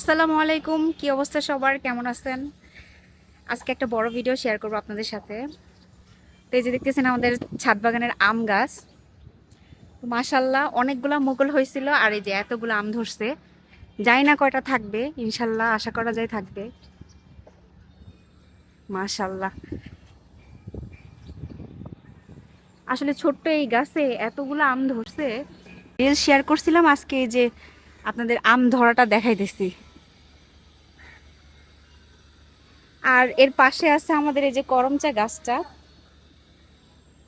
আসসালামু আলাইকুম, কি অবস্থা সবার, কেমন আছেন? আজকে একটা বড় ভিডিও শেয়ার করবো আপনাদের সাথে। তো এই যে দেখতেছেন আমাদের ছাদ বাগানের আম গাছ, মাশাল্লাহ অনেকগুলা মুকুল হয়েছিল, আর এই যে এতগুলো আম ধরছে। জানি না কয়টা থাকবে, ইনশাল্লাহ আশা করা যায় থাকবে। মাশাল্লাহ, আসলে ছোট্ট এই গাছে এতগুলো আম ধরছে। রিল শেয়ার করছিলাম আজকে, এই যে আপনাদের আম ধরাটা দেখাইতেছি। আর এর পাশে আছে আমাদের এই যে করমচা গাছটা,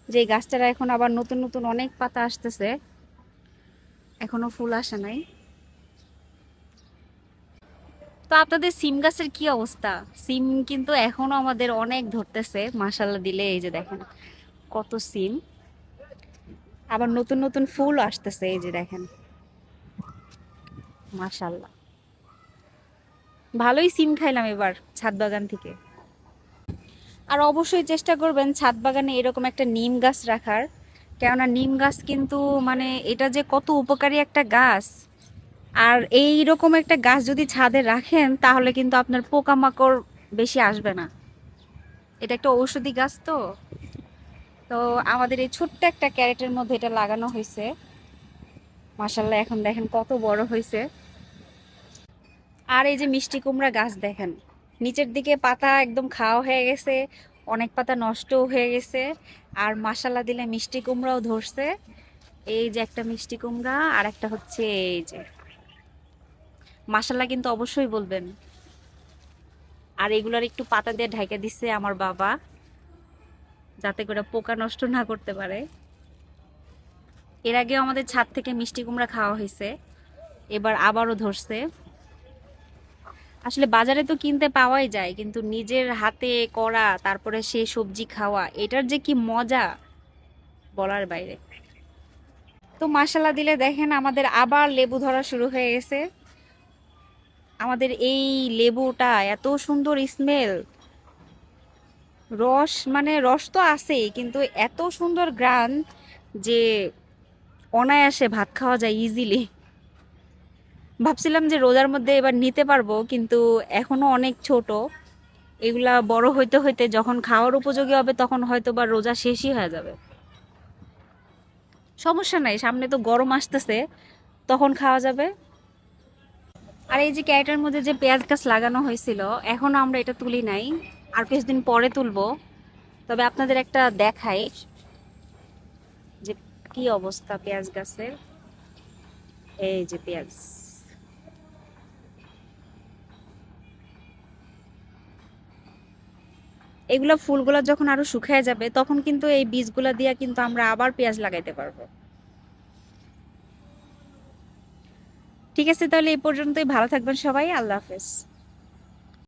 যে গাছটার এখন আবার নতুন নতুন অনেক পাতা আসতেছে, এখনো ফুল আসে নাই। তো আপনাদের সিম গাছের কি অবস্থা? সিম কিন্তু এখনো আমাদের অনেক ধরতেছে, মাশাল্লাহ দিলে এই যে দেখেন কত সিম, আবার নতুন নতুন ফুল আসতেছে, এই যে দেখেন মাশাল্লাহ। ভালোই সিম খাইলাম এবার ছাদ বাগান থেকে। আর অবশ্যই চেষ্টা করবেন ছাদ বাগানে এরকম একটা নিম গাছ রাখার, কেননা নিম গাছ কিন্তু মানে এটা যে কত উপকারী একটা গাছ। আর এই রকম একটা গাছ যদি ছাদে রাখেন তাহলে কিন্তু আপনার পোকামাকড় বেশি আসবে না। এটা একটা ঔষধি গাছ তো। তো আমাদের এই ছোট্ট একটা ক্যারেটের মধ্যে এটা লাগানো হয়েছে, মাশাল্লাহ এখন দেখেন কত বড় হয়েছে। আর এই যে মিষ্টি কুমড়া গাছ দেখেন, নিচের দিকে পাতা একদম খাওয়া হয়ে গেছে, অনেক পাতা নষ্টও হয়ে গেছে। আর মাশাল্লাহ দিলে মিষ্টি কুমড়াও ধরছে। এই যে একটা মিষ্টি কুমড়া, আর একটা হচ্ছে এই যে, মাশাল্লাহ কিন্তু অবশ্যই বলবেন। আর এগুলার একটু পাতা দিয়ে ঢাকা দিচ্ছে আমার বাবা, যাতে করে পোকা নষ্ট না করতে পারে। এর আগেও আমাদের ছাদ থেকে মিষ্টি কুমড়া খাওয়া হয়েছে, এবার আবারও ধরছে। আসলে বাজারে তো কিনতে পাওয়াই যায়, কিন্তু নিজের হাতে করা তারপরে সেই সবজি খাওয়া, এটার যে কি মজা বলার বাইরে। তো মাশাল্লাহ দিলে দেখেন আমাদের আবার লেবু ধরা শুরু হয়ে গেছে। আমাদের এই লেবুটা এত সুন্দর স্মেল, রস মানে রস তো আছেই, কিন্তু এত সুন্দর ঘ্রাণ যে অনায়াসে ভাত খাওয়া যায় ইজিলি। ভাবছিলাম যে রোজার মধ্যে এবার নিতে পারবো, কিন্তু এখনো অনেক ছোট। এগুলা বড় হইতে হইতে যখন খাওয়ার উপযোগী হবে তখন হয়তো বা রোজা শেষই হয়ে যাবে। সমস্যা নাই, সামনে তো গরম আসতেছে, তখন খাওয়া যাবে। আর এই যে ক্যারেটের মধ্যে যে পেঁয়াজ গাছ লাগানো হয়েছিল, এখনো আমরা এটা তুলি নাই, আর কিছুদিন পরে তুলবো। তবে আপনাদের একটা দেখাই যে কি অবস্থা পেঁয়াজ গাছের। এই যে পেঁয়াজ, এগুলা ফুলগুলা যখন আরো শুকিয়ে যাবে তখন কিন্তু এই বীজগুলা দিয়ে কিন্তু আমরা আবার পেঁয়াজ লাগাইতে পারবো। ঠিক আছে, তাহলে এই পর্যন্তই, ভালো থাকবেন সবাই, আল্লাহ হাফেজ।